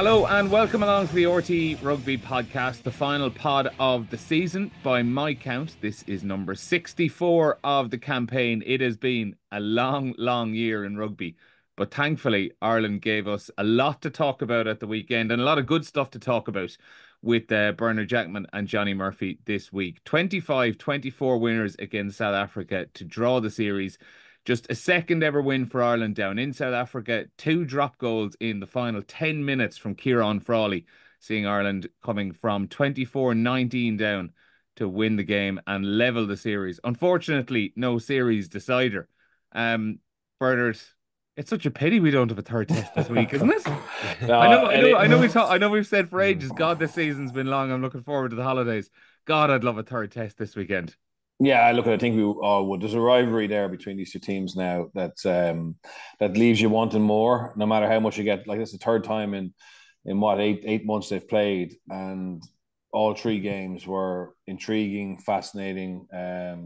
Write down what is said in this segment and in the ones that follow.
Hello and welcome along to the RTÉ Rugby podcast, the final pod of the season. By my count, this is number 64 of the campaign. It has been a long, long year in rugby, but thankfully Ireland gave us a lot to talk about at the weekend and a lot of good stuff to talk about with Bernard Jackman and Johnny Murphy this week. 25-24 winners against South Africa to draw the series. Just a second ever win for Ireland down in South Africa. 2 drop goals in the final 10 minutes from Ciarán Frawley, seeing Ireland coming from 24-19 down to win the game and level the series. Unfortunately, no series decider. Bernard, it's such a pity we don't have a third test this week, isn't it? I know we've said for ages, God, this season's been long. I'm looking forward to the holidays. God, I'd love a third test this weekend. Yeah, look, I think we would. There's a rivalry there between these two teams now that leaves you wanting more, no matter how much you get. Like, it's the third time in what, eight months they've played, and all 3 games were intriguing, fascinating, yeah,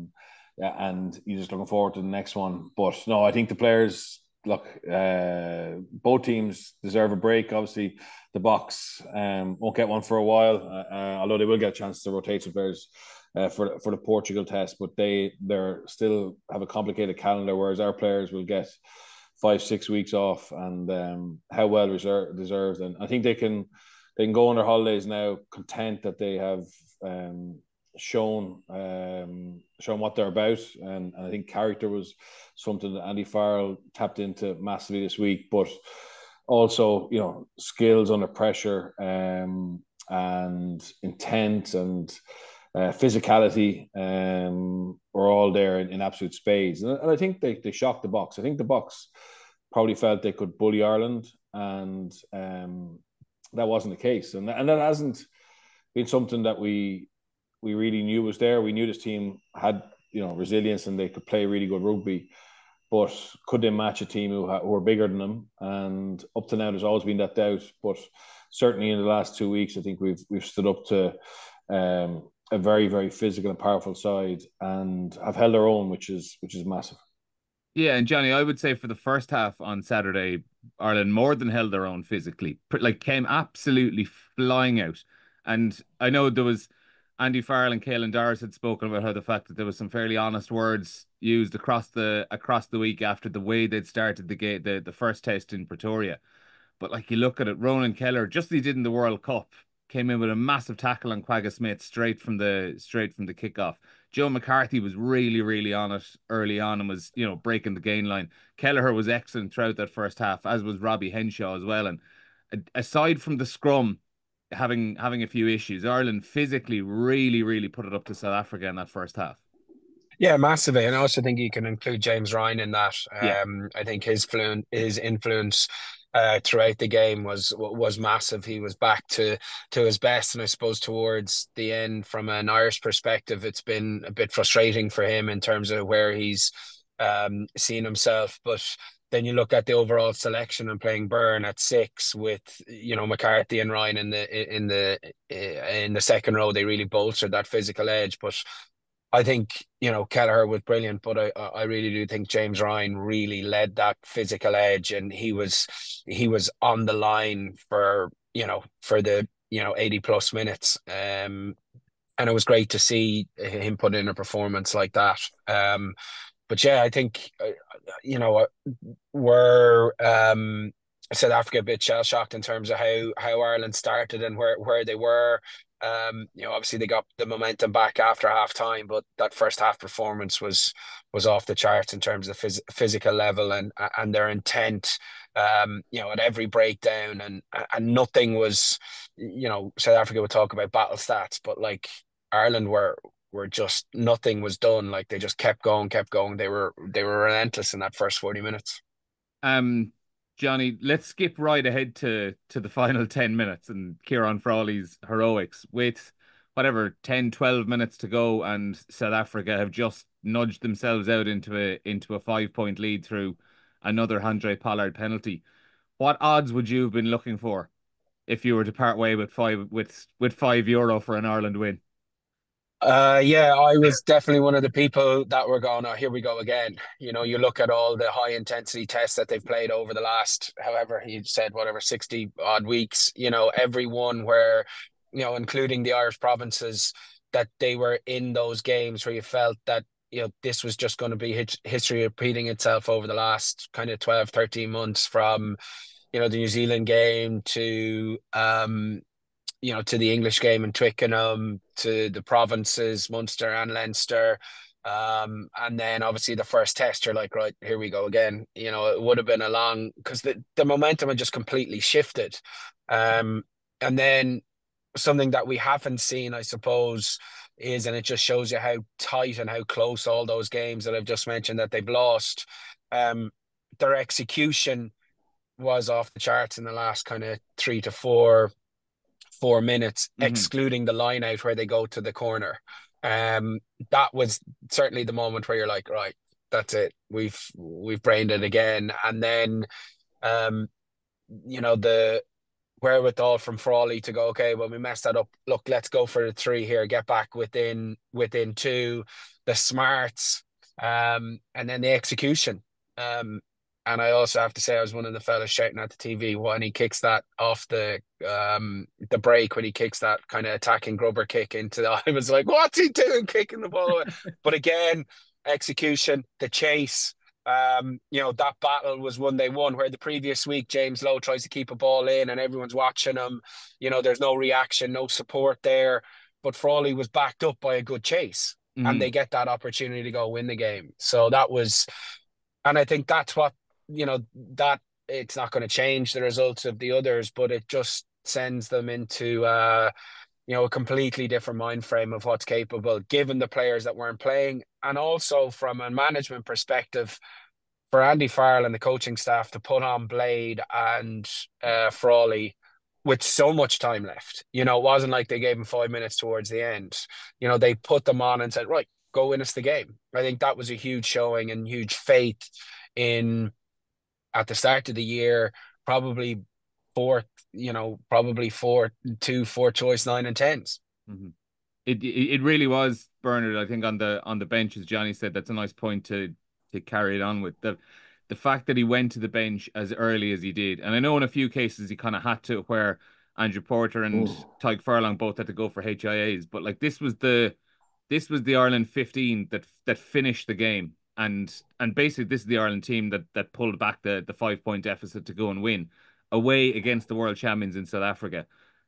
and you're just looking forward to the next one. But no, I think the players, look, both teams deserve a break. Obviously, the Boks won't get one for a while, although they will get a chance to rotate some players for the Portugal test, but they're still have a complicated calendar, whereas our players will get 5-6 weeks off, and how well deserved. And I think they can go on their holidays now, content that they have shown what they're about, and I think character was something that Andy Farrell tapped into massively this week, but also, you know, skills under pressure, and intent and physicality, were all there in absolute spades. And I think they shocked the Boks. I think the Boks probably felt they could bully Ireland, and that wasn't the case. And that hasn't been something that we really knew was there. We knew this team had, you know, resilience and they could play really good rugby. But could they match a team who were bigger than them? And up to now, there's always been that doubt. But certainly in the last 2 weeks, I think we've stood up to a very, very physical and powerful side, and have held their own, which is massive. Yeah, and Johnny, I would say for the first half on Saturday, Ireland more than held their own physically, like came absolutely flying out. And I know there was Andy Farrell and Caelan Doris had spoken about how the fact that there was some fairly honest words used across the week after the way they'd started the first test in Pretoria. But like, you look at it, Rónan Kelleher, just as he did in the World Cup, came in with a massive tackle on Quagga Smith straight from the kickoff. Joe McCarthy was really, really on it early on and was, you know, breaking the gain line. Kelleher was excellent throughout that first half, as was Robbie Henshaw as well. And aside from the scrum having a few issues, Ireland physically really, really put it up to South Africa in that first half. Yeah, massively. And I also think you can include James Ryan in that. Yeah. I think his influence throughout the game was massive. He was back to his best, and I suppose towards the end, from an Irish perspective, it's been a bit frustrating for him in terms of where he's seen himself. But then you look at the overall selection and playing Byrne at 6 with, you know, McCarthy and Ryan in the second row, they really bolstered that physical edge. But I think, you know, Kelleher was brilliant, but I really do think James Ryan really led that physical edge, and he was on the line for the 80 plus minutes. And it was great to see him put in a performance like that. But yeah, I think we're South Africa a bit shell shocked in terms of how Ireland started and where they were. Obviously they got the momentum back after half time, but that first half performance was off the charts in terms of physical level and their intent. At every breakdown, and nothing was. South Africa would talk about battle stats, but like Ireland were just, nothing was done. Like, they just kept going. They were relentless in that first 40 minutes. Johnny, let's skip right ahead to the final 10 minutes and Ciarán Frawley's heroics with whatever 10, 12 minutes to go, and South Africa have just nudged themselves out into a 5-point lead through another Handré Pollard penalty. What odds would you have been looking for if you were to part way with €5 for an Ireland win? Yeah, I was definitely one of the people that were going, oh, here we go again. You look at all the high intensity tests that they've played over the last, however he said, whatever, 60 odd weeks, every one where, including the Irish provinces, that they were in those games where you felt that, this was just going to be history repeating itself over the last kind of 12, 13 months from, the New Zealand game to the English game in Twickenham, to the provinces, Munster and Leinster. And then obviously the first test, you're like, right, here we go again. It would have been a long, because the momentum had just completely shifted. And then something that we haven't seen, I suppose, is, and it just shows you how tight and how close all those games that I've just mentioned that they've lost, their execution was off the charts in the last kind of 3 to 4 minutes, excluding the line out where they go to the corner. That was certainly the moment where you're like, right, that's it. We've brained it again. And then the wherewithal from Frawley to go, okay, well, we messed that up. Look, let's go for the 3 here, get back within 2, the smarts, and then the execution. And I also have to say, I was one of the fellas shouting at the TV when he kicks that off the break, when he kicks that kind of attacking grubber kick into the, I was like, what's he doing kicking the ball away? But again, execution, the chase, that battle was one they won, where the previous week James Lowe tries to keep a ball in and everyone's watching him. There's no reaction, no support there. But Frawley was backed up by a good chase, and they get that opportunity to go win the game. So that was, and I think that's what, that it's not going to change the results of the others, but it just sends them into a completely different mind frame of what's capable, given the players that weren't playing. And also from a management perspective, for Andy Farrell and the coaching staff to put on Blade and Frawley with so much time left. It wasn't like they gave him 5 minutes towards the end. They put them on and said, right, go win us the game. I think that was a huge showing and huge faith in, at the start of the year, probably fourth choice 9 and 10s. It really was, Bernard. I think on the bench, as Johnny said, that's a nice point to carry it on with. The fact that he went to the bench as early as he did, and I know in a few cases he kind of had to, where Andrew Porter and Tyke Furlong both had to go for HIAs, but like this was the Ireland 15 that finished the game. And basically this is the Ireland team that pulled back the 5-point deficit to go and win away against the world champions in South Africa.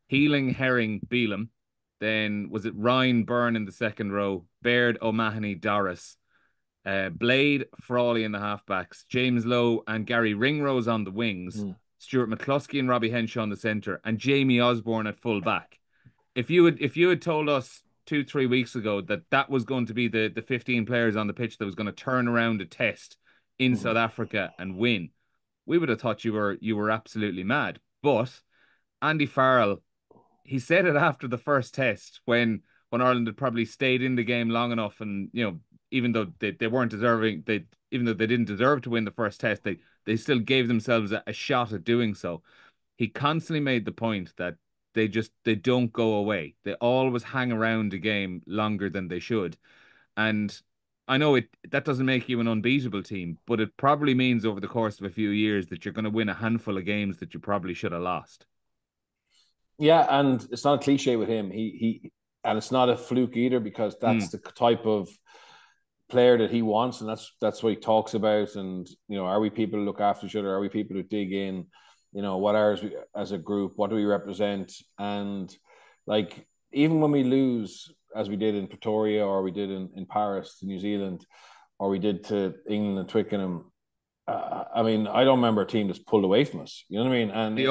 Healing, Herring, Beelum. Then was it Ryan Byrne in the second row, Baird, O'Mahony, Doris, Blade, Frawley in the halfbacks, James Lowe and Gary Ringrose on the wings, Stuart McCluskey and Robbie Henshaw in the centre, and Jamie Osborne at full back. If you had told us 2-3 weeks ago that was going to be the 15 players on the pitch that was going to turn around a test in South Africa and win, we would have thought you were absolutely mad. But Andy Farrell, he said it after the first test when Ireland had probably stayed in the game long enough, and even though they weren't deserving, even though they didn't deserve to win the first test, they still gave themselves a shot at doing so. He constantly made the point that they don't go away. They always hang around a game longer than they should. And I know that doesn't make you an unbeatable team, but it probably means over the course of a few years that you're going to win a handful of games that you probably should have lost. Yeah, and it's not a cliche with him. He and it's not a fluke either, because that's the type of player that he wants, and that's what he talks about. And are we people who look after each other? Are we people who dig in? What are we as a group? What do we represent? And like, even when we lose, as we did in Pretoria, or we did in Paris to New Zealand, or we did to England and Twickenham, I mean, I don't remember a team that's pulled away from us. You know what I mean? And the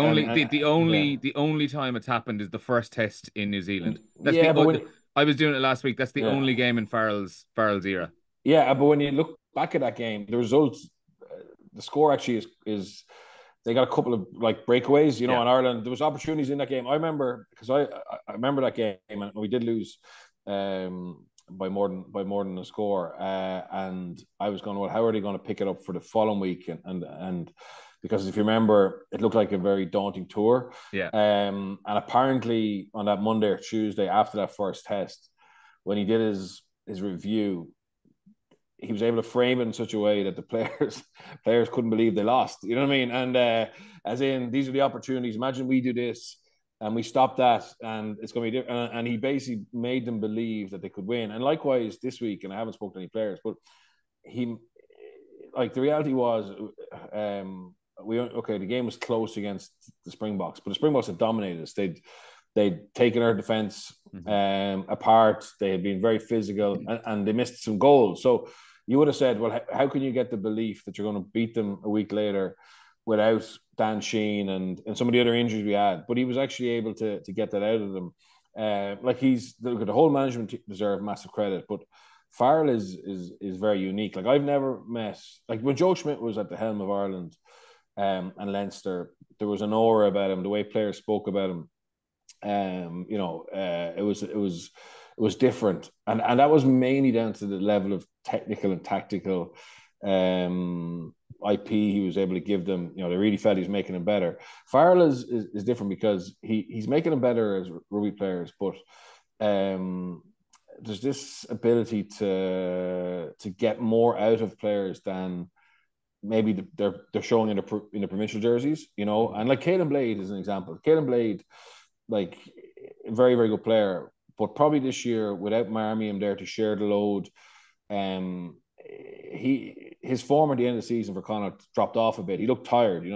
only time it's happened is the first test in New Zealand. I was doing it last week. That's the only game in Farrell's era. Yeah, but when you look back at that game, the results, the score actually is they got a couple of like breakaways, in Ireland. There was opportunities in that game. I remember, because I remember that game, and we did lose by more than a score. And I was going, well, how are they going to pick it up for the following week? And because if you remember, it looked like a very daunting tour. Yeah. And apparently on that Monday or Tuesday after that first test, when he did his review, he was able to frame it in such a way that the players couldn't believe they lost. You know what I mean? And as in, these are the opportunities. Imagine we do this and we stop that, and it's going to be different. And he basically made them believe that they could win. And likewise this week, and I haven't spoken to any players, but he, like, the reality was, the game was close against the Springboks, but the Springboks had dominated us. They'd taken our defense apart. They had been very physical, and they missed some goals. So you would have said, well, how can you get the belief that you're going to beat them a week later without Dan Sheehan and some of the other injuries we had? But he was actually able to get that out of them. The whole management deserve massive credit, but Farrell is very unique. Like, I've never met, like, when Joe Schmidt was at the helm of Ireland and Leinster, there was an aura about him, the way players spoke about him. It was different, and that was mainly down to the level of technical and tactical IP he was able to give them. They really felt he was making them better. Farrell is different because he's making them better as rugby players, but there's this ability to get more out of players than maybe they're showing in the provincial jerseys. And like Caelan Blade is an example. Caelan Blade, like, a very, very good player, but probably this year, without Marmion there to share the load, his form at the end of the season for Connacht dropped off a bit. He looked tired, to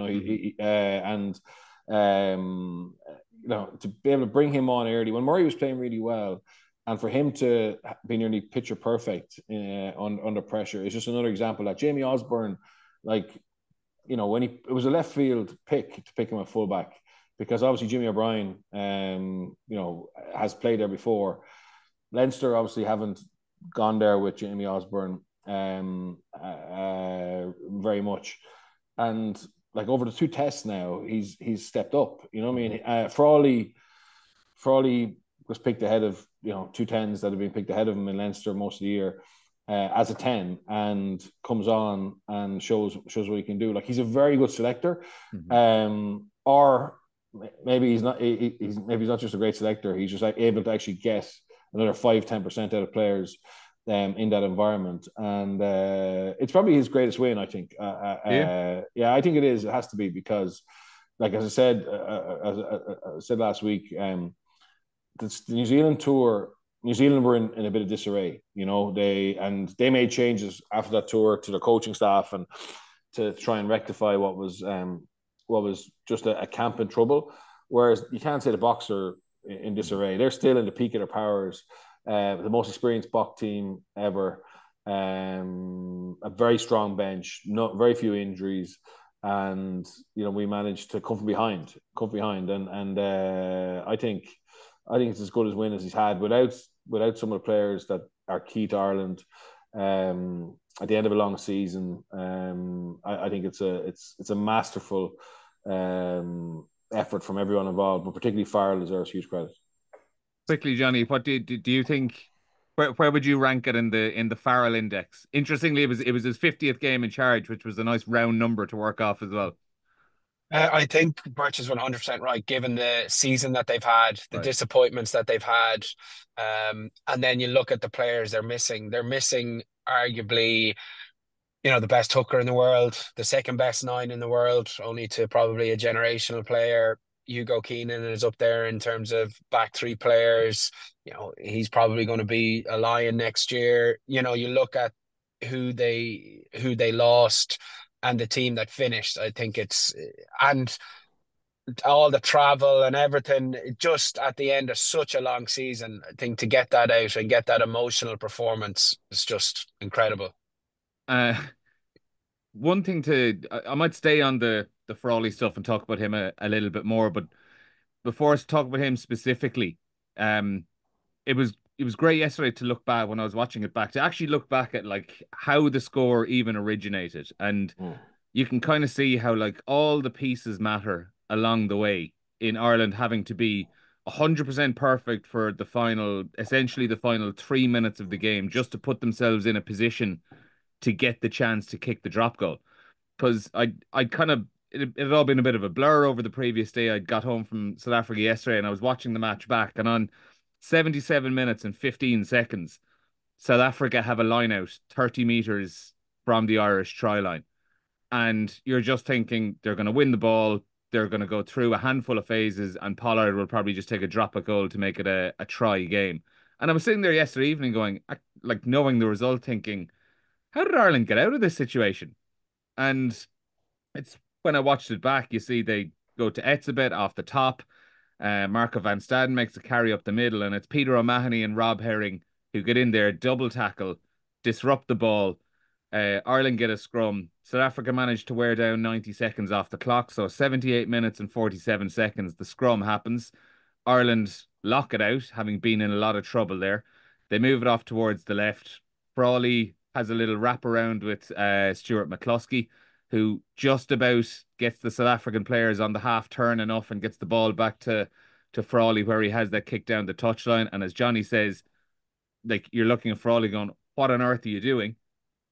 be able to bring him on early when Murray was playing really well, and for him to be nearly picture perfect under pressure is just another example. That Jamie Osborne, like, when it was a left field pick to pick him at fullback, because obviously Jimmy O'Brien, has played there before. Leinster obviously haven't gone there with Jamie Osborne very much, and like over the two tests now, he's stepped up. You know what I mean? Frawley was picked ahead of two tens that have been picked ahead of him in Leinster most of the year as a 10, and comes on and shows what he can do. Like, he's a very good selector, or maybe he's not. He's not just a great selector. He's just able to actually get another 5-10% out of players in that environment, and it's probably his greatest win, I think. Yeah, I think it is. It has to be, because, like, as I said, last week, the New Zealand tour. New Zealand were in a bit of disarray. They made changes after that tour to their coaching staff and to try and rectify what was just a camp in trouble. Whereas you can't say the Boks are in disarray. They're still in the peak of their powers. The most experienced Bok team ever. A very strong bench, not very few injuries, and we managed to come from behind, and I think it's as good as win as he's had without some of the players that are key to Ireland. At the end of a long season, I think it's a masterful effort from everyone involved, but particularly Farrell deserves huge credit. Quickly, Johnny, what do you think? Where would you rank it in the Farrell Index? Interestingly, it was his 50th game in charge, which was a nice round number to work off as well. I think Birch is 100% right, given the season that they've had, the disappointments that they've had. And then you look at the players they're missing. They're missing arguably, the best hooker in the world, the second best 9 in the world, only to probably a generational player. Hugo Keenan is up there in terms of back 3 players. He's probably going to be a Lion next year. You look at who they lost and the team that finished. I think and all the travel and everything, just at the end of such a long season, I think to get that out and get that emotional performance is just incredible. One thing I might stay on the Frawley stuff and talk about him a little bit more, but before us talk about him specifically, it was great yesterday to look back when I was watching it back, to actually look back at like how the score even originated, and you can kind of see how like all the pieces matter along the way in Ireland having to be 100% perfect for essentially the final 3 minutes of the game, just to put themselves in a position to get the chance to kick the drop goal. Because I kind of, it had all been a bit of a blur over the previous day. I got home from South Africa yesterday and I was watching the match back, and on 77 minutes and 15 seconds. South Africa have a line out 30 meters from the Irish try line. And you're just thinking they're going to win the ball. They're going to go through a handful of phases, and Pollard will probably just take a drop at goal to make it a try game. And I was sitting there yesterday evening going, like, knowing the result, thinking, how did Ireland get out of this situation? And it's when I watched it back, you see they go to Etzebeth off the top. Marco van Staden makes a carry up the middle, and it's Peter O'Mahony and Rob Herring who get in there, double tackle, disrupt the ball. Ireland get a scrum. South Africa managed to wear down 90 seconds off the clock, so 78 minutes and 47 seconds. The scrum happens. Ireland lock it out, having been in a lot of trouble there. They move it off towards the left. Frawley has a little wrap around with Stuart McCluskey, who just about gets the South African players on the half turn enough and gets the ball back to Frawley, where he has that kick down the touchline. And as Johnny says, like, you're looking at Frawley going, what on earth are you doing?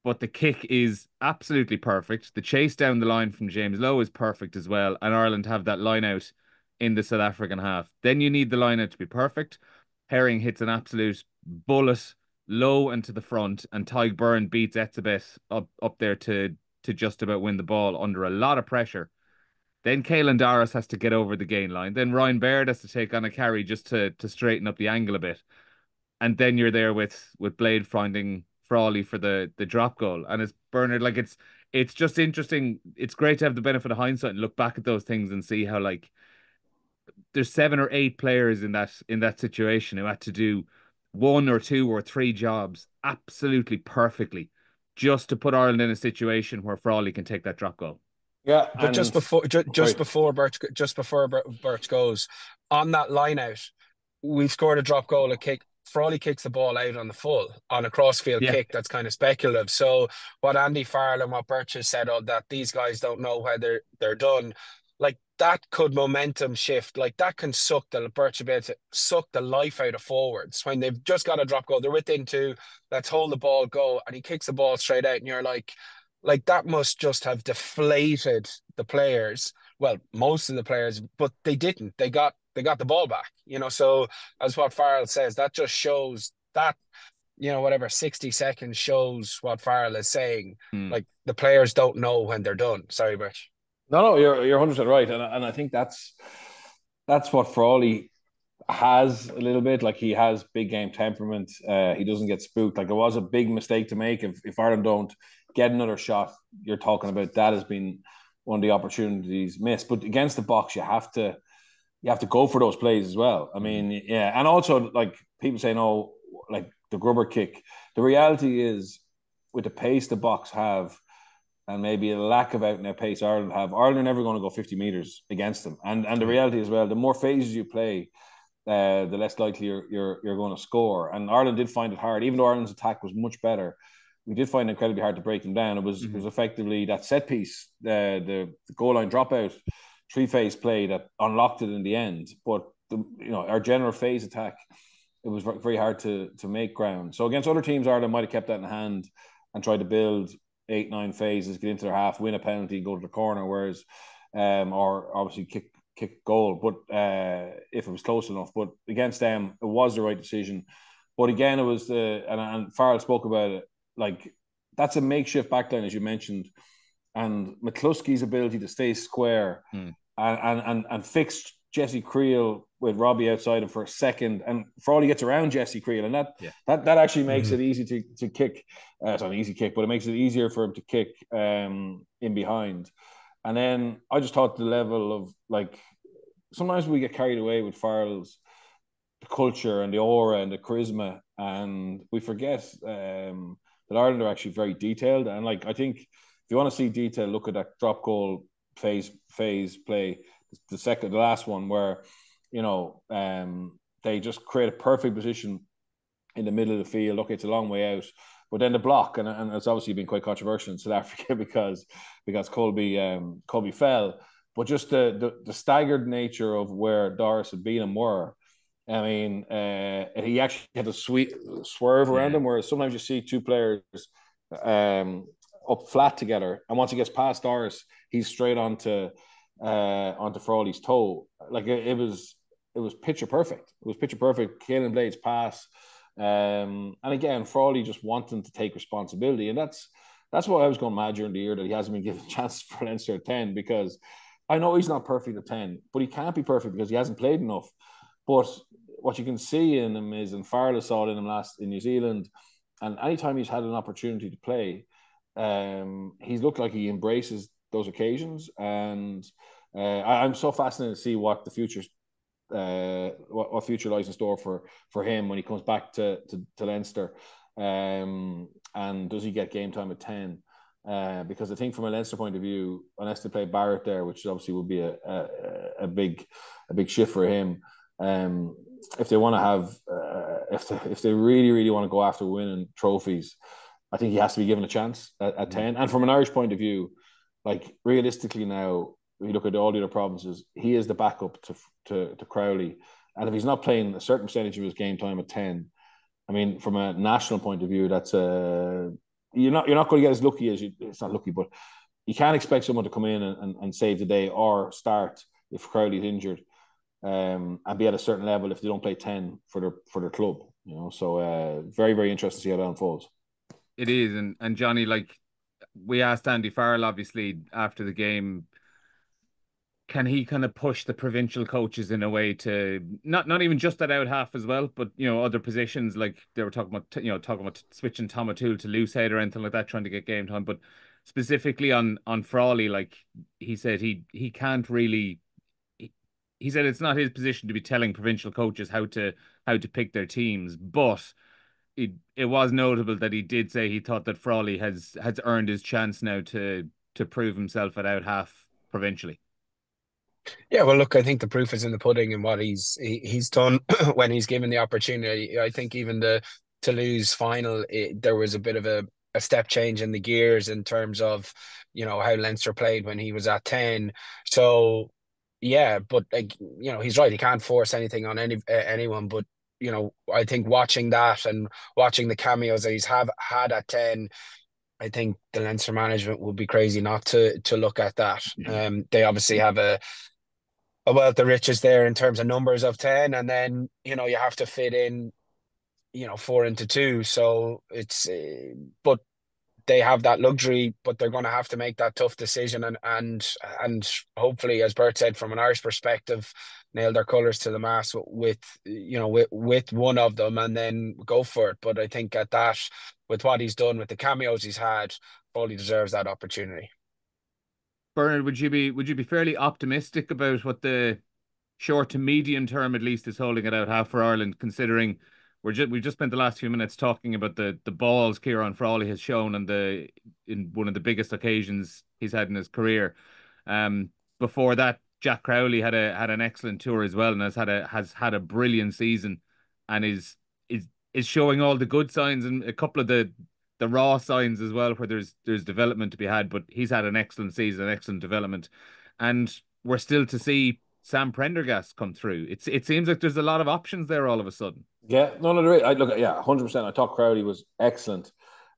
But the kick is absolutely perfect. The chase down the line from James Lowe is perfect as well. And Ireland have that line out in the South African half. Then you need the line out to be perfect. Herring hits an absolute bullet low and to the front, and Tyg Byrne beats Etzebeth up there to just about win the ball under a lot of pressure. Then Caelan Doris has to get over the gain line. Then Ryan Baird has to take on a carry just to straighten up the angle a bit. And then you're there with Blade finding Frawley for the drop goal. And it's Bernard, like, it's just interesting. It's great to have the benefit of hindsight and look back at those things and see how, like, there's 7 or 8 players in that situation who had to do 1 or 2 or 3 jobs absolutely perfectly just to put Ireland in a situation where Frawley can take that drop goal. Yeah, But just before Birch goes on that line out, we've scored a drop goal, a kick. Frawley kicks the ball out on the full on a crossfield Yeah. kick. That's kind of speculative. So what Andy Farrell and what Birch has said, that these guys don't know whether they're done, like that could momentum shift. Like that can suck the life out of forwards when they've just got a drop goal. They're within 2. Let's hold the ball, go, and he kicks the ball straight out, and you're like that must just have deflated the players. Well, most of the players, but they didn't. They got the ball back, So as what Farrell says, that just shows that, whatever 60 seconds shows what Farrell is saying. Like the players don't know when they're done. Sorry, Birch. No, you're 100% right, and I think that's what Frawley has a little bit. Like, he has big game temperament. He doesn't get spooked. Like, it was a big mistake to make. If Ireland don't get another shot, you're talking about that has been one of the opportunities missed. But against the box, you have to go for those plays as well. I mean, yeah, and also, like, people saying, oh, like the grubber kick. The reality is, with the pace the box have, and maybe a lack of out and out pace Ireland have, Ireland are never going to go 50 meters against them. And the reality as well, the more phases you play, the less likely you're going to score. And Ireland did find it hard, even though Ireland's attack was much better. We did find it incredibly hard to break them down. It was effectively that set piece, the goal line dropout, 3-phase play that unlocked it in the end. But our general phase attack, it was very hard to make ground. So against other teams, Ireland might have kept that in hand and tried to build 8-9 phases, get into their half, win a penalty, go to the corner, whereas or obviously kick goal, but if it was close enough. But against them, it was the right decision. But again, it was and Farrell spoke about it, like, that's a makeshift backline, as you mentioned, and McCluskey's ability to stay square and fix Jesse Creel with Robbie outside him for a second, and Frawley gets around Jesse Creel, and that actually makes it easy to kick. It's not an easy kick, but it makes it easier for him to kick in behind. And then I just thought the level of, like, sometimes we get carried away with Farrell's culture and the aura and the charisma, and we forget that Ireland are actually very detailed. And, like, I think if you want to see detail, look at that drop goal phase play, the last one, where they just create a perfect position in the middle of the field. Okay, it's a long way out, but then the block, and it's obviously been quite controversial in South Africa because Colby fell, but just the staggered nature of where Doris had been and were. I mean, he actually had a sweet swerve around him, whereas sometimes you see 2 players up flat together, and once he gets past Doris, he's straight onto Frawley's toe. Like, it was it was picture perfect. It was picture perfect. Caelan Blade's pass, and again, Frawley just wanting to take responsibility, and that's why I was going mad during the year that he hasn't been given chances for Leinster at 10, because I know he's not perfect at 10, but he can't be perfect because he hasn't played enough. But what you can see in him is, and Farrell saw it in him last in New Zealand, and anytime he's had an opportunity to play, he's looked like he embraces those occasions. And I'm so fascinated to see what the future, what future lies in store for him when he comes back to Leinster. And does he get game time at 10? Because I think from a Leinster point of view, unless they play Barrett there, which obviously would be a big shift for him, if they want to have, if they really want to go after winning trophies, I think he has to be given a chance at 10. And from an Irish point of view, like realistically now, we look at all the other provinces, he is the backup to Crowley. And if he's not playing a certain percentage of his game time at 10, I mean, from a national point of view, that's you're not going to get as lucky as it's not lucky, but you can't expect someone to come in and save the day or start if Crowley's injured, and be at a certain level if they don't play 10 for their club, you know. So very, very interesting to see how that unfolds. It is, and Johnny, like we asked Andy Farrell obviously after the game, can he kind of push the provincial coaches in a way to not even just that out half as well, but other positions, like they were talking about switching Tom O'Toole to loose head or anything like that, trying to get game time, but specifically on Frawley, like he said he can't really. He said it's not his position to be telling provincial coaches how to pick their teams, but it was notable that he did say he thought that Frawley has earned his chance now to prove himself at out half provincially. Yeah, well, look, I think the proof is in the pudding and what he's done when he's given the opportunity. I think even the Toulouse final, there was a bit of a step change in the gears in terms of how Leinster played when he was at 10. So yeah, but like he's right. He can't force anything on anyone. But I think watching that and watching the cameos that he's had at 10. I think the Leinster management would be crazy not to look at that. They obviously have a wealth of riches there in terms of numbers of 10, and then you have to fit in 4 into 2, so it's but they have that luxury, but they're going to have to make that tough decision and hopefully, as Bert said, from an Irish perspective, nail their colours to the mast with one of them and then go for it. But I think at that, with what he's done, with the cameos he's had, Foley deserves that opportunity. Bernard, would you be fairly optimistic about what the short to medium term at least is holding it out half for Ireland, considering we've just spent the last few minutes talking about the balls Ciarán Frawley has shown in one of the biggest occasions he's had in his career. Before that, Jack Crowley had an excellent tour as well and has had a brilliant season, and is showing all the good signs and a couple of the raw signs as well, where there's development to be had. But he's had an excellent season, an excellent development, and we're still to see Sam Prendergast come through. It seems like there's a lot of options there all of a sudden. Yeah, no, there is. I look, yeah, 100%. I thought Crowley was excellent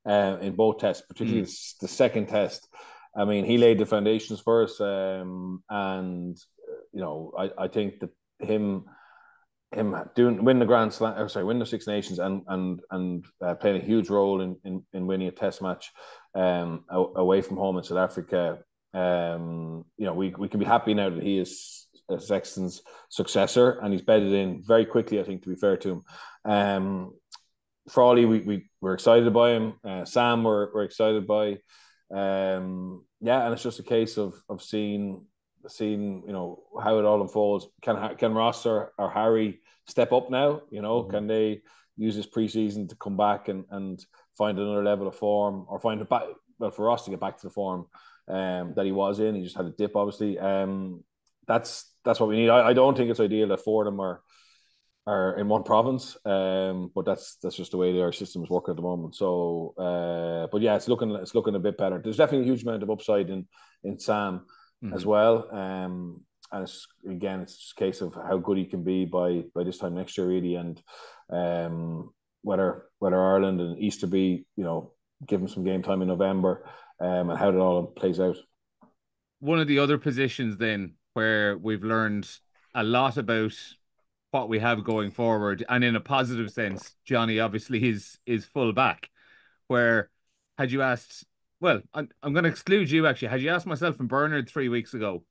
in both tests, particularly the second test. I mean, he laid the foundations for us, and I think that him win the Grand Slam, win the Six Nations, and playing a huge role in winning a Test match away from home in South Africa. We can be happy now that he is Sexton's successor, and he's bedded in very quickly, I think, to be fair to him. Frawley, we're excited by him. Sam, we're excited by. Yeah, and it's just a case of seeing how it all unfolds. Can Ross or Harry step up now? Can they use this preseason to come back and find another level of form, or find it back? Well, for Ross to get back to the form that he was in, he just had a dip, obviously. That's what we need. I don't think it's ideal that 4 of them are in one province, but that's just the way our system is working at the moment. So, but yeah, it's looking a bit better. There's definitely a huge amount of upside in Sam as well, and it's just a case of how good he can be by this time next year, really, and whether Ireland and Easterby, give him some game time in November, and how it all plays out. One of the other positions then where we've learned a lot about what we have going forward. And in a positive sense, Johne obviously is full back. Where had you asked, well, I'm going to exclude you actually. Had you asked myself and Bernard 3 weeks ago,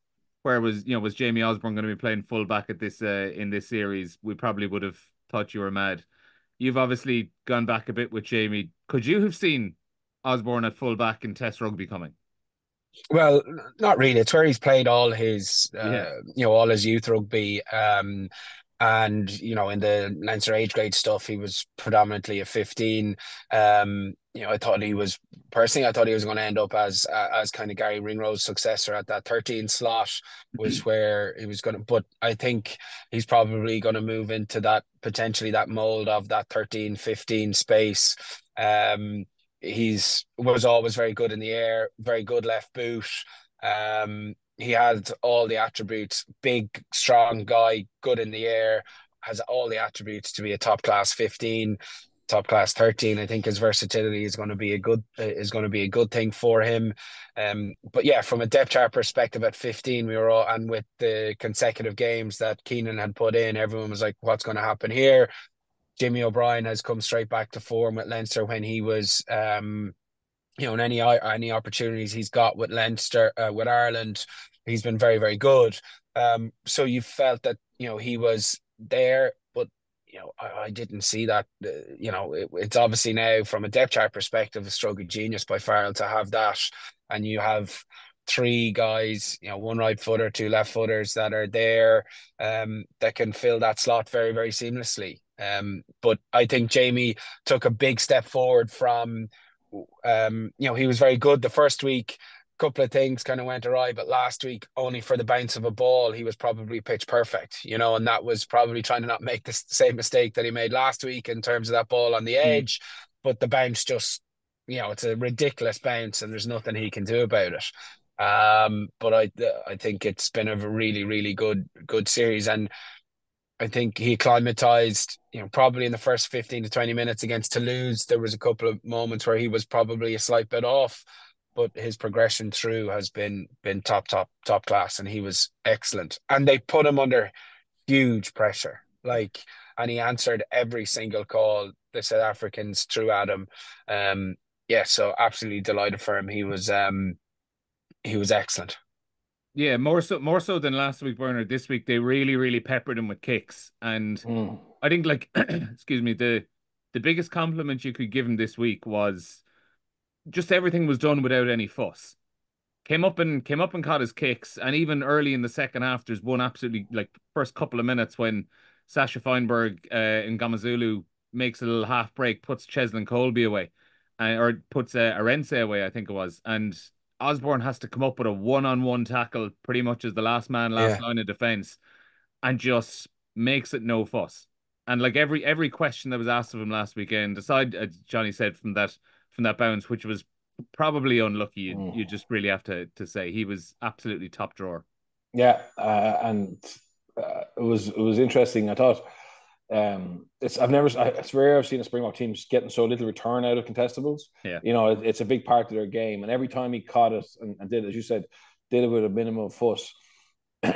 where was Jamie Osborne going to be playing full back at this in this series, we probably would have thought you were mad. You've obviously gone back a bit with Jamie. Could you have seen Osborne at full back in Test rugby coming? Well, not really. It's where he's played all his, Yeah. all his youth rugby. And in the Leinster age grade stuff, he was predominantly a 15. I thought he was personally, I thought he was going to end up as kind of Gary Ringrose successor at that 13 slot, was where he was going to. But I think he's probably going to move into that, potentially that mold of that 13, 15 space. He's was always very good in the air, very good left boot. He had all the attributes: big, strong guy, good in the air, has all the attributes to be a top class 15, top class 13. I think his versatility is going to be a good thing for him. But yeah, from a depth chart perspective at 15, we were all, and with the consecutive games that Keenan had put in, everyone was like, what's going to happen here? Jimmy O'Brien has come straight back to form with Leinster when he was, in any opportunities he's got with Leinster, with Ireland, he's been very, very good. So you felt that, he was there, but, I didn't see that. It's obviously now from a depth chart perspective, a stroke of genius by Farrell to have that. And you have three guys, one right footer, two left footers that are there, that can fill that slot very, very seamlessly. But I think Jamie took a big step forward from, he was very good the first week. A couple of things kind of went awry, but last week, only for the bounce of a ball, he was probably pitch perfect, and that was probably trying to not make the same mistake that he made last week in terms of that ball on the edge. But the bounce just, it's a ridiculous bounce and there's nothing he can do about it. But I think it's been a really, really good series. And I think he acclimatized, probably in the first 15 to 20 minutes against Toulouse. There was a couple of moments where he was probably a slight bit off, but his progression through has been top class, and he was excellent. And they put him under huge pressure, and he answered every single call the South Africans threw at him. So absolutely delighted for him. He was excellent. Yeah, more so than last week, Bernard. This week they really, really peppered him with kicks. And I think excuse me, the biggest compliment you could give him this week was just everything was done without any fuss. Came up and caught his kicks, and even early in the second half, there's one absolutely first couple of minutes when Sasha Feinberg in Gamazulu makes a little half break, puts Cheslin Colby away, or puts Arense away, I think it was, and Osborne has to come up with a one-on-one tackle, pretty much as the last man, last line of defense, and just makes it no fuss. And every question that was asked of him last weekend, aside, as Johnny said, from that bounce, which was probably unlucky, you just really have to say he was absolutely top drawer. Yeah, and it was interesting. I thought it's rare I've seen a Springbok team getting so little return out of contestables. Yeah, it's a big part of their game, and every time he caught it and did, as you said, did it with a minimum of fuss,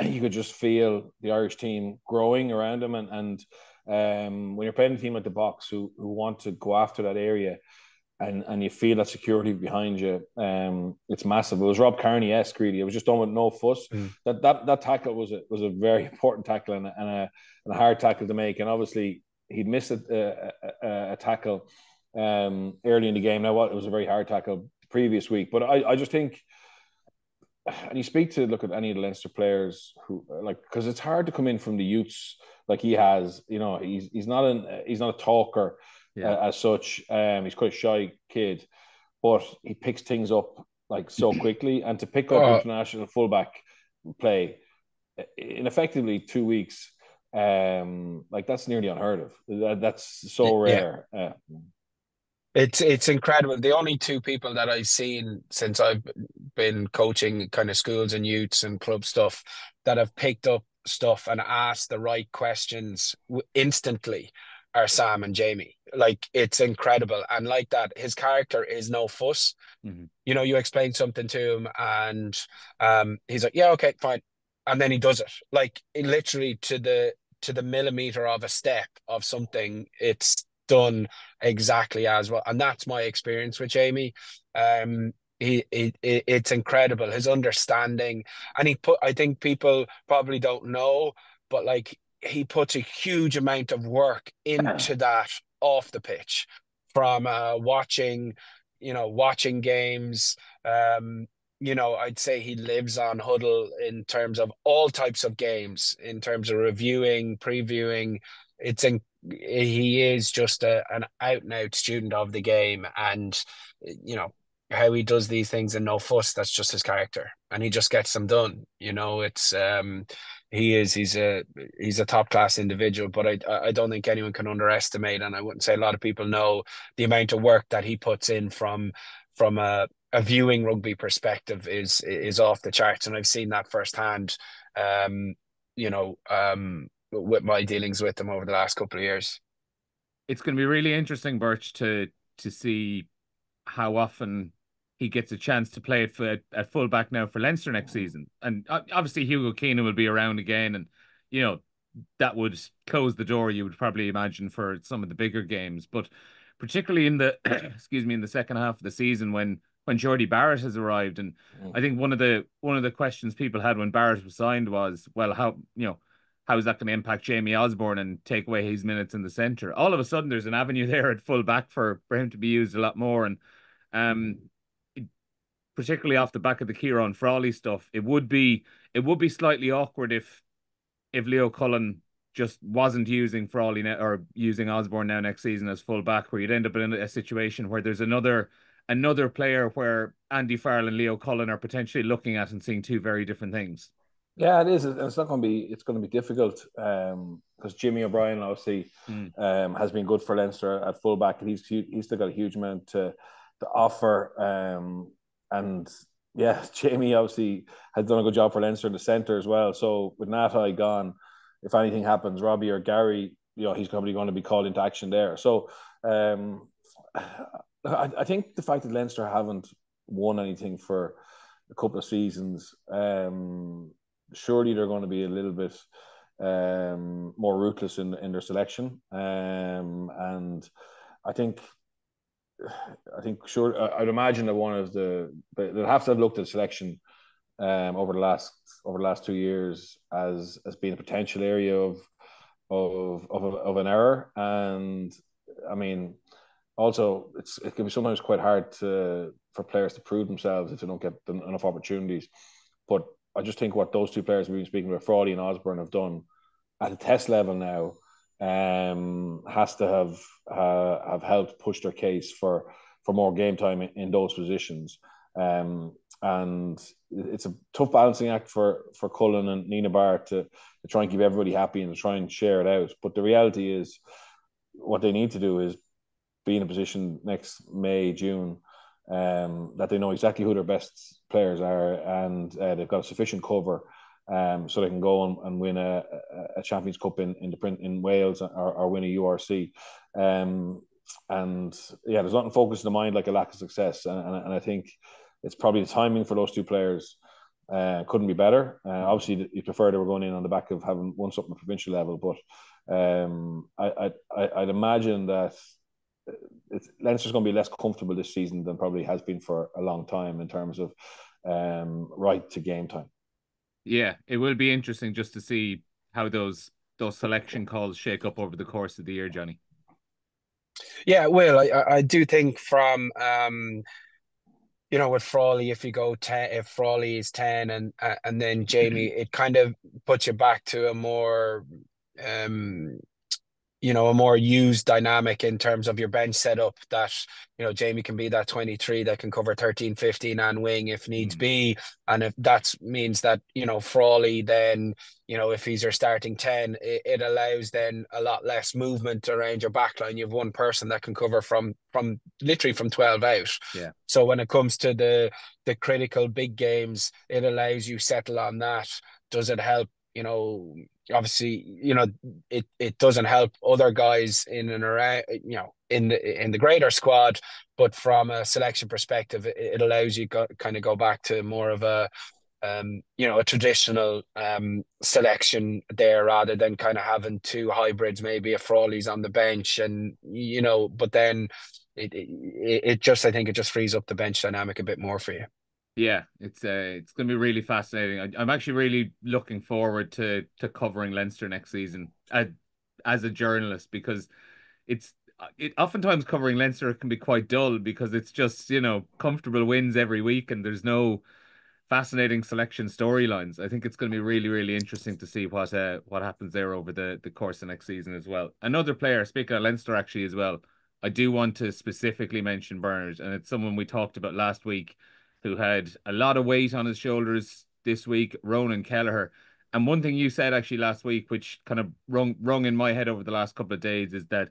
you could just feel the Irish team growing around him. And when you're playing a team at the box who want to go after that area, and you feel that security behind you, it's massive. It was Rob Kearney-esque, really. It was just done with no fuss. That tackle was a very important tackle and a hard tackle to make. And obviously he'd missed a tackle early in the game. Now, it was a very hard tackle the previous week, but I just think, and you speak to look at any of the Leinster players who because it's hard to come in from the youths like he has. He's not a talker. As such, he's quite a shy kid, but he picks things up so quickly. And to pick up international fullback play in effectively 2 weeks, that's nearly unheard of. That's so rare. It's incredible. The only two people that I've seen since I've been coaching kind of schools and youths and club stuff that have picked up stuff and asked the right questions instantly are Sam and Jamie. It's incredible. And that, his character is no fuss. You explain something to him and he's like, yeah, okay, fine. And then he does it. Literally to to the millimeter of a step of something, it's done exactly as well. And that's my experience with Jamie. It's incredible, his understanding. And I think people probably don't know, but like, he puts a huge amount of work into that off the pitch, from watching games. I'd say he lives on huddle in terms of all types of games, in terms of reviewing, previewing. He is just an out and out student of the game, and how he does these things in no fuss. That's just his character, and he just gets them done. He's a top class individual, but I don't think anyone can underestimate, and I wouldn't say a lot of people know the amount of work that he puts in from a viewing rugby perspective is off the charts, and I've seen that firsthand. With my dealings with him over the last couple of years. It's going to be really interesting, Birch, to see how often he gets a chance to play at fullback now for Leinster next season. And obviously Hugo Keenan will be around again, and that would close the door, you would probably imagine, for some of the bigger games. But particularly in the in the second half of the season, when Jordy Barrett has arrived, and I think one of the questions people had when Barrett was signed was, well, how is that going to impact Jamie Osborne and take away his minutes in the centre? All of a sudden, there's an avenue there at full back for him to be used a lot more. And particularly off the back of the Ciarán Frawley stuff, it would be slightly awkward if Leo Cullen just wasn't using Frawley now, or using Osborne now next season as full back, where you'd end up in a situation where there's another player where Andy Farrell and Leo Cullen are potentially looking at and seeing two very different things. Yeah, it is, and it's going to be difficult because Jimmy O'Brien obviously has been good for Leinster at fullback, and he's still got a huge amount to offer. And yeah, Jamie obviously has done a good job for Leinster in the centre as well. So with Natai gone, if anything happens, Robbie or Gary, he's probably going to be called into action there. So I think the fact that Leinster haven't won anything for a couple of seasons, surely they're going to be a little bit more ruthless in their selection. And I think sure, I'd imagine that they'll have to have looked at selection over the last 2 years as being a potential area of an error. And I mean, also it can be sometimes quite hard for players to prove themselves if they don't get enough opportunities. But I just think what those two players we've been speaking about, Frawley and Osborne, have done at the test level now has to have helped push their case for more game time in those positions. And it's a tough balancing act for Cullen and Nina Barr to try and keep everybody happy and to try and share it out. But the reality is, what they need to do is be in a position next May, June, that they know exactly who their best players are, and they've got sufficient cover so they can go and win a Champions Cup in Wales or win a URC. And yeah, there's nothing focused in the mind like a lack of success. And I think it's probably the timing for those two players couldn't be better. Obviously, you prefer they were going in on the back of having won something at provincial level, but I'd imagine that Leinster's going to be less comfortable this season than probably has been for a long time in terms of right to game time. Yeah, it will be interesting just to see how those selection calls shake up over the course of the year, Johnny. Yeah, well, I do think from with Frawley, if you go 10, if Frawley is 10 and then Jamie, it kind of puts you back to a more a more used dynamic in terms of your bench setup, that Jamie can be that 23 that can cover 13, 15 and wing if needs be. And if that means that Frawley, then if he's your starting 10, it allows then a lot less movement around your backline. You have one person that can cover from literally from 12 out. Yeah. So when it comes to the critical big games, it allows you settle on that. Does it help? Obviously, it doesn't help other guys in and around, in the greater squad, but from a selection perspective, it allows you kind of go back to more of a a traditional selection there, rather than kind of having two hybrids, maybe a Frawley's on the bench, and but then it just, I think it just frees up the bench dynamic a bit more for you. Yeah, it's going to be really fascinating. I'm actually really looking forward to covering Leinster next season as a journalist, because it oftentimes covering Leinster can be quite dull, because it's just, comfortable wins every week and there's no fascinating selection storylines. I think it's going to be really, really interesting to see what happens there over the course of next season as well. Another player, speaking of Leinster actually as well, I do want to specifically mention Bernard, and it's someone we talked about last week who had a lot of weight on his shoulders this week, Rónan Kelleher. And one thing you said actually last week, which kind of rung in my head over the last couple of days, is that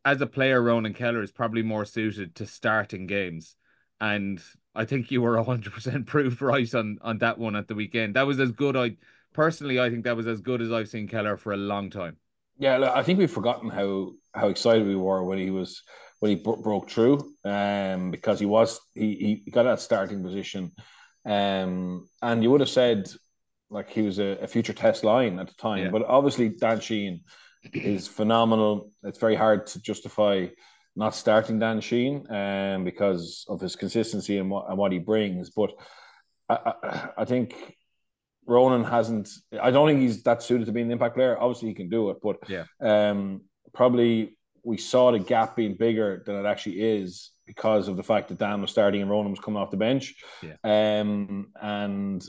as a player, Rónan Kelleher is probably more suited to starting games. And I think you were 100% proved right on that one at the weekend. That was as good. I think that was as good as I've seen Kelleher for a long time. Yeah, look, I think we've forgotten how excited we were when he broke through, because he got that starting position, and you would have said like he was a future test line at the time. Yeah. But obviously Dan Sheehan is phenomenal. It's very hard to justify not starting Dan Sheehan, because of his consistency and what he brings. But I think Rónan hasn't. I don't think he's that suited to being an impact player. Obviously, he can do it, but Yeah. probably we saw the gap being bigger than it actually is because of the fact that Dan was starting and Rónan was coming off the bench. Yeah. And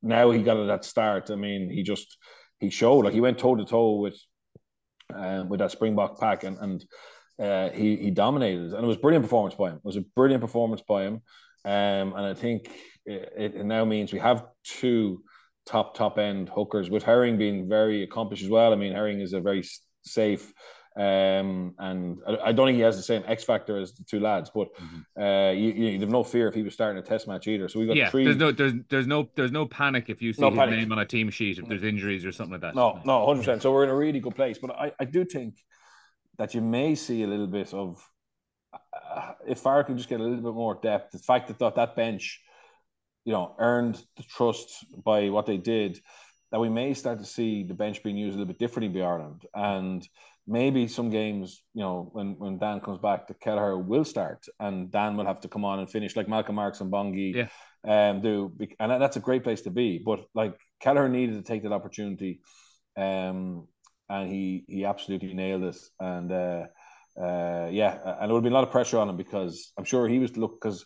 now he got at that start. I mean, he showed, like, he went toe to toe with that Springbok pack, and he dominated, and it was a brilliant performance by him. It was a brilliant performance by him, and I think it now means we have two top end hookers, with Herring being very accomplished as well. I mean, Herring is a very safe, and I don't think he has the same X factor as the two lads, but you have no fear if he was starting a test match either. So we got three. There's no panic if you see his name on a team sheet if there's injuries or something like that. No, 100%. So we're in a really good place. But I do think that you may see a little bit of, if Farrell can just get a little bit more depth, the fact that bench, earned the trust by what they did, that we may start to see the bench being used a little bit differently by Ireland. And maybe some games, when Dan comes back, the Kelleher will start and Dan will have to come on and finish like Malcolm Marks and Bongi do. And that's a great place to be. But like, Kelleher needed to take that opportunity, and he absolutely nailed it. And and there would be a lot of pressure on him, because I'm sure he was because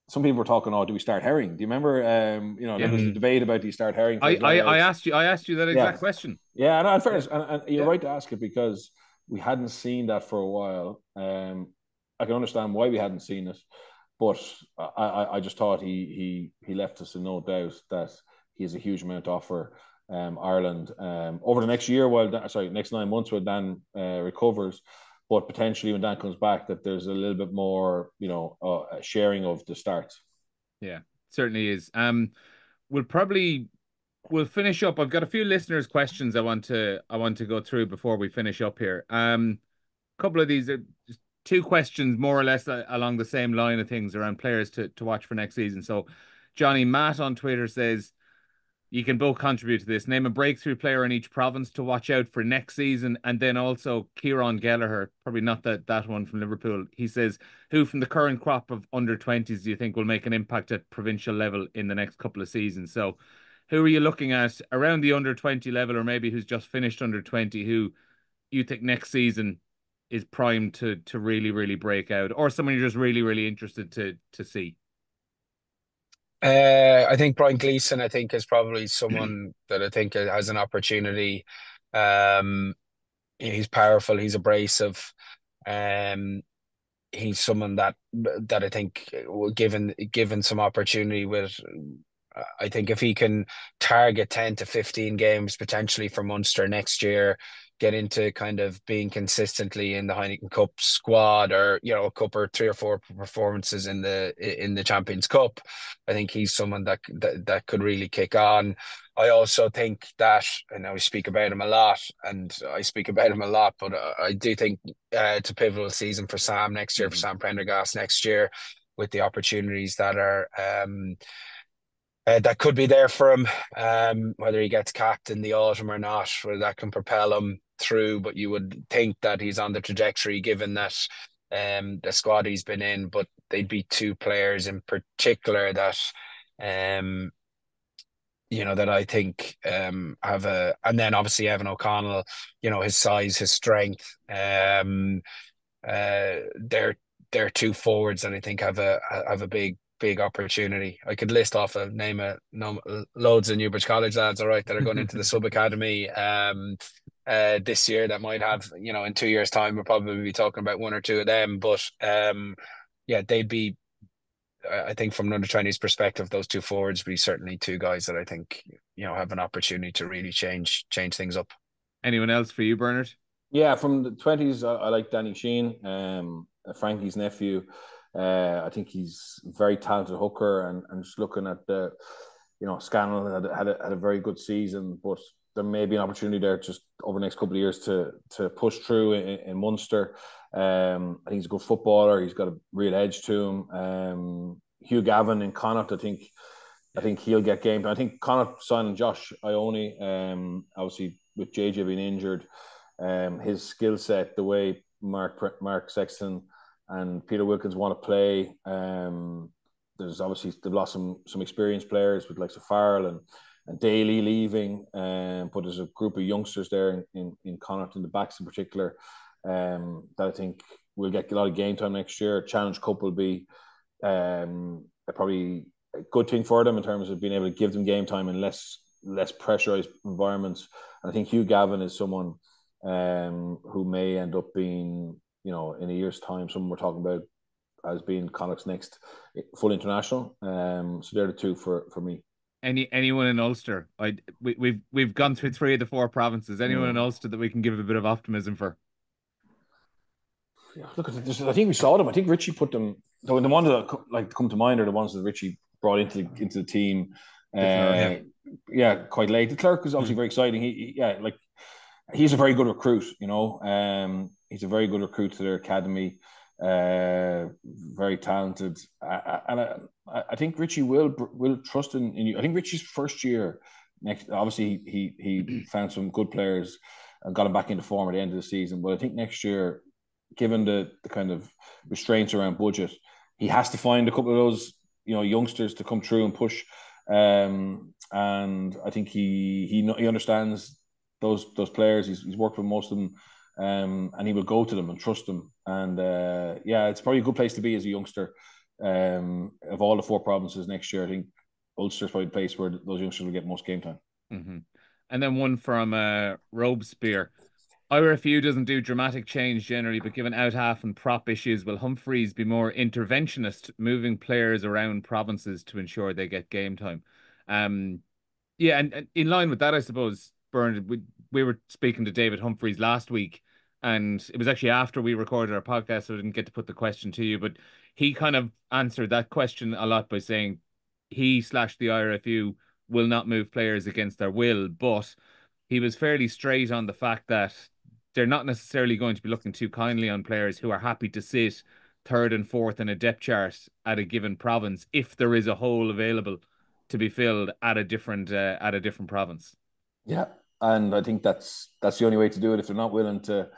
some people were talking, do we start Herring? Do you remember? There was a debate about, do you start Herring? I asked you that exact question. Yeah, and in fairness, and you're right to ask it, because we hadn't seen that for a while. I can understand why we hadn't seen it, but I just thought he left us in no doubt that he has a huge amount to offer Ireland over the next year, next 9 months, while Dan recovers. But potentially when Dan comes back, that there's a little bit more, sharing of the start. Yeah, certainly is. We'll finish up. I've got a few listeners' questions I want to go through before we finish up here. A couple of these are just two questions more or less along the same line of things around players to watch for next season. So Johnny Matt on Twitter says, you can both contribute to this. Name a breakthrough player in each province to watch out for next season. And then also Kieran Kelleher, probably not that one from Liverpool. He says, who from the current crop of under-20s do you think will make an impact at provincial level in the next couple of seasons? So who are you looking at around the under-20 level, or maybe who's just finished under-20, who you think next season is primed to really, really break out, or someone you're just really, really interested to see? I think Brian Gleeson, is probably someone that I think has an opportunity. He's powerful. He's abrasive. He's someone that I think, given some opportunity with, I think if he can target 10 to 15 games potentially for Munster next year, get into kind of being consistently in the Heineken Cup squad, or a cup or 3 or 4 performances in the Champions Cup, I think he's someone that could really kick on. I also think that, and I speak about him a lot, but I do think it's a pivotal season for Sam next year, for Sam Prendergast next year, with the opportunities that are that could be there for him. Whether he gets capped in the autumn or not, whether that can propel him through. But you would think that he's on the trajectory, given that the squad he's been in. But they'd be two players in particular that that I think have a, and then obviously Evan O'Connell, his size, his strength. They're two forwards, and I think have a big opportunity. I could list off a name of no, loads of Newbridge College lads, all right, that are going into the sub academy this year that might have, in 2 years' time, we'll probably be talking about one or two of them. But yeah, they'd be, I think, from an under-20s perspective, those two forwards would be certainly two guys that I think, have an opportunity to really change things up. Anyone else for you, Bernard? Yeah, from the 20s, I like Danny Sheehan, Frankie's nephew. I think he's a very talented hooker, and just looking at the, Scannell had a very good season, but there may be an opportunity there just over the next couple of years to push through in Munster. I think he's a good footballer. He's got a real edge to him. Hugh Gavin in Connacht, I think he'll get game. I think Connacht signing Josh Ione, obviously with JJ being injured, his skill set, the way Mark Sexton and Peter Wilkins want to play. There's obviously they've lost some experienced players with like Farrell and Daly leaving, but there's a group of youngsters there in Connacht, in the backs in particular, that I think will get a lot of game time next year. Challenge Cup will be probably a good thing for them in terms of being able to give them game time in less pressurized environments. And I think Hugh Gavin is someone who may end up being, in a year's time, someone we're talking about as being Connacht's next full international. So they're the two for me. Anyone in Ulster? We've gone through 3 of the 4 provinces. Anyone in Ulster that we can give a bit of optimism for? Yeah, look at this. I think we saw them. I think Richie put them. The ones that come to mind are the ones that Richie brought into the team. Quite late. The Clerk was obviously very exciting. He's a very good recruit. He's a very good recruit to their academy. Very talented, and I think Richie will trust in you. I think Richie's first year next. Obviously, he found some good players and got him back into form at the end of the season. But I think next year, given the kind of restraints around budget, he has to find a couple of those youngsters to come through and push. And I think he understands those players. He's worked with most of them. And he will go to them and trust them. And it's probably a good place to be as a youngster. Of all the 4 provinces next year, I think Ulster's probably the place where those youngsters will get most game time. Mm-hmm. And then one from Robespierre. IRFU doesn't do dramatic change generally, but given out half and prop issues, will Humphreys be more interventionist, moving players around provinces to ensure they get game time? And in line with that, I suppose, Bernard, we were speaking to David Humphreys last week, and it was actually after we recorded our podcast, so I didn't get to put the question to you, but he kind of answered that question a lot by saying he / the IRFU will not move players against their will, but he was fairly straight on the fact that they're not necessarily going to be looking too kindly on players who are happy to sit 3rd and 4th in a depth chart at a given province if there is a hole available to be filled at a different province. Yeah, and I think that's the only way to do it if they're not willing to.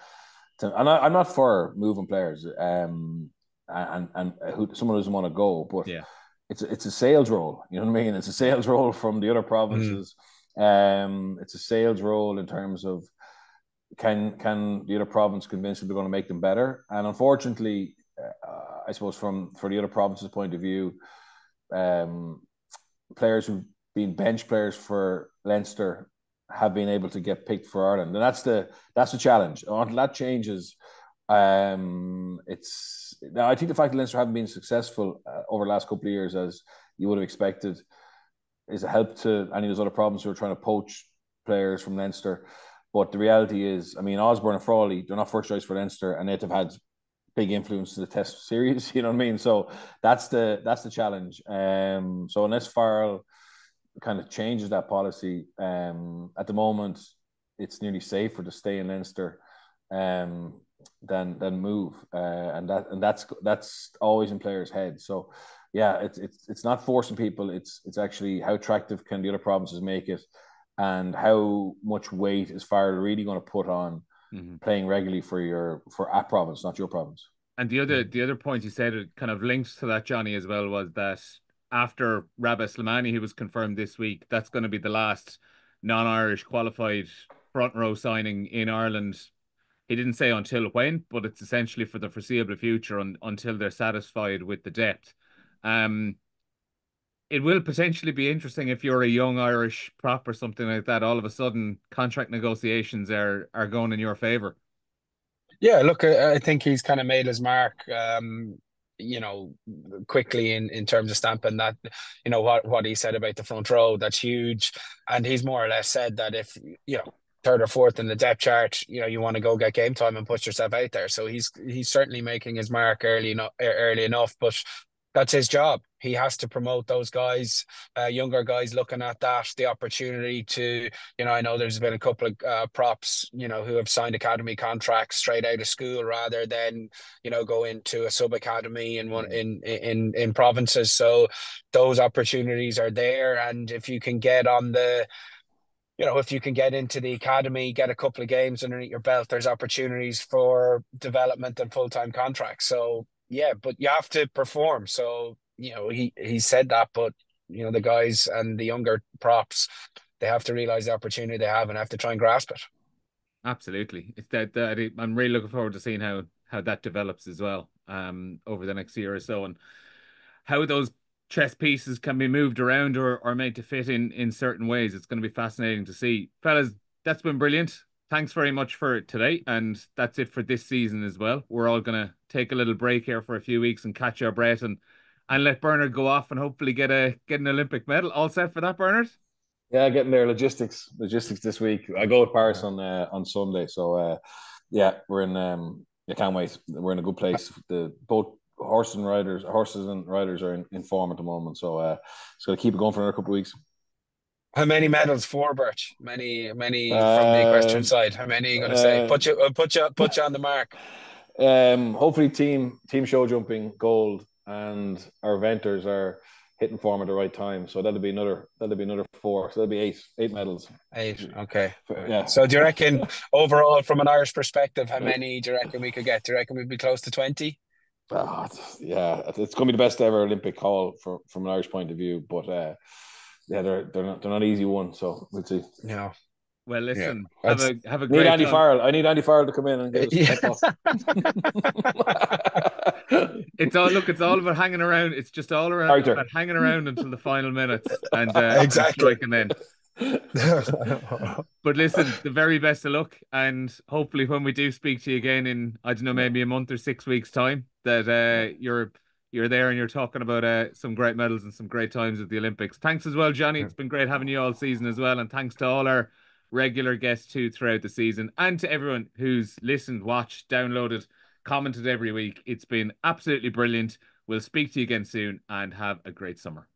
And I'm not for moving players, and who someone doesn't want to go, but yeah, it's a sales role. You know what I mean? It's a sales role from the other provinces. It's a sales role in terms of can the other province convince them they're going to make them better? And unfortunately, I suppose for the other provinces' point of view, players who've been bench players for Leinster have been able to get picked for Ireland, and that's the challenge. Until that changes, it's now I think the fact that Leinster haven't been successful over the last couple of years as you would have expected is a help to any of those other provinces who are trying to poach players from Leinster. But the reality is, I mean, Osborne and Frawley, they're not first choice for Leinster, and they've had big influence in the Test series. You know what I mean? So that's the challenge. So unless Farrell kind of changes that policy, at the moment it's nearly safer to stay in Leinster. than move, and that's always in players' heads. So yeah, it's not forcing people. It's actually how attractive can the other provinces make it, and how much weight is Farrell really going to put on playing regularly for a province, not your province. And the other point you said, it kind of links to that, Johnny, as well, was that after Rabah Slimani, who was confirmed this week, that's going to be the last non-Irish qualified front row signing in Ireland. He didn't say until when, but it's essentially for the foreseeable future until they're satisfied with the depth. Um, it will potentially be interesting if you're a young Irish prop or something like that. All of a sudden, contract negotiations are going in your favor. Yeah, look, I think he's kind of made his mark, quickly in terms of stamping that, what he said about the front row, that's huge. And he's more or less said that if, third or fourth in the depth chart, you want to go get game time and put yourself out there. So he's certainly making his mark early enough, but that's his job. He has to promote those guys, younger guys looking at that, the opportunity to, I know there's been a couple of props, who have signed academy contracts straight out of school rather than, go into a sub academy in provinces. So those opportunities are there. And if you can get on the, if you can get into the academy, get a couple of games underneath your belt, there's opportunities for development and full-time contracts. So yeah, but you have to perform. So, he said that, but the guys and the younger props, they have to realize the opportunity they have and have to try and grasp it. Absolutely. It's that I'm really looking forward to seeing how that develops as well over the next year or so, and how those chess pieces can be moved around or made to fit in certain ways. It's going to be fascinating to see. Fellas, that's been brilliant. Thanks very much for today, and that's it for this season as well. We're all going to take a little break here for a few weeks and catch our breath and let Bernard go off and hopefully get an Olympic medal. All set for that, Bernard? Yeah, getting there. Logistics this week. I go to Paris on Sunday, so yeah, we're in. I can't wait. We're in a good place. Both horses and riders are in form at the moment, so it's going to keep it going for another couple of weeks. How many medals for Birch? Many from the equestrian side. How many are you going to say? Put you on the mark. Hopefully, team show jumping gold, and our eventers are hitting form at the right time. So that'll be another 4. So that'll be eight medals. 8. Okay. Yeah. So do you reckon overall, from an Irish perspective, how many do you reckon we could get? Do you reckon we'd be close to 20? Yeah, it's going to be the best ever Olympic haul from an Irish point of view. But yeah, they're not easy ones. So we'll see. Yeah. Well, listen, have a great need Andy time. Farrell. I need Andy Farrell to come in and get us It's all about hanging around. It's just all around about hanging around until the final minutes and exactly. and then. But listen, the very best of luck, and hopefully when we do speak to you again in, I don't know, maybe a month or 6 weeks time, that you're there and you're talking about some great medals and some great times at the Olympics. Thanks as well, Johnny. It's been great having you all season as well, and thanks to all our regular guests too throughout the season, and to everyone who's listened, watched, downloaded, commented every week. It's been absolutely brilliant. We'll speak to you again soon, and have a great summer.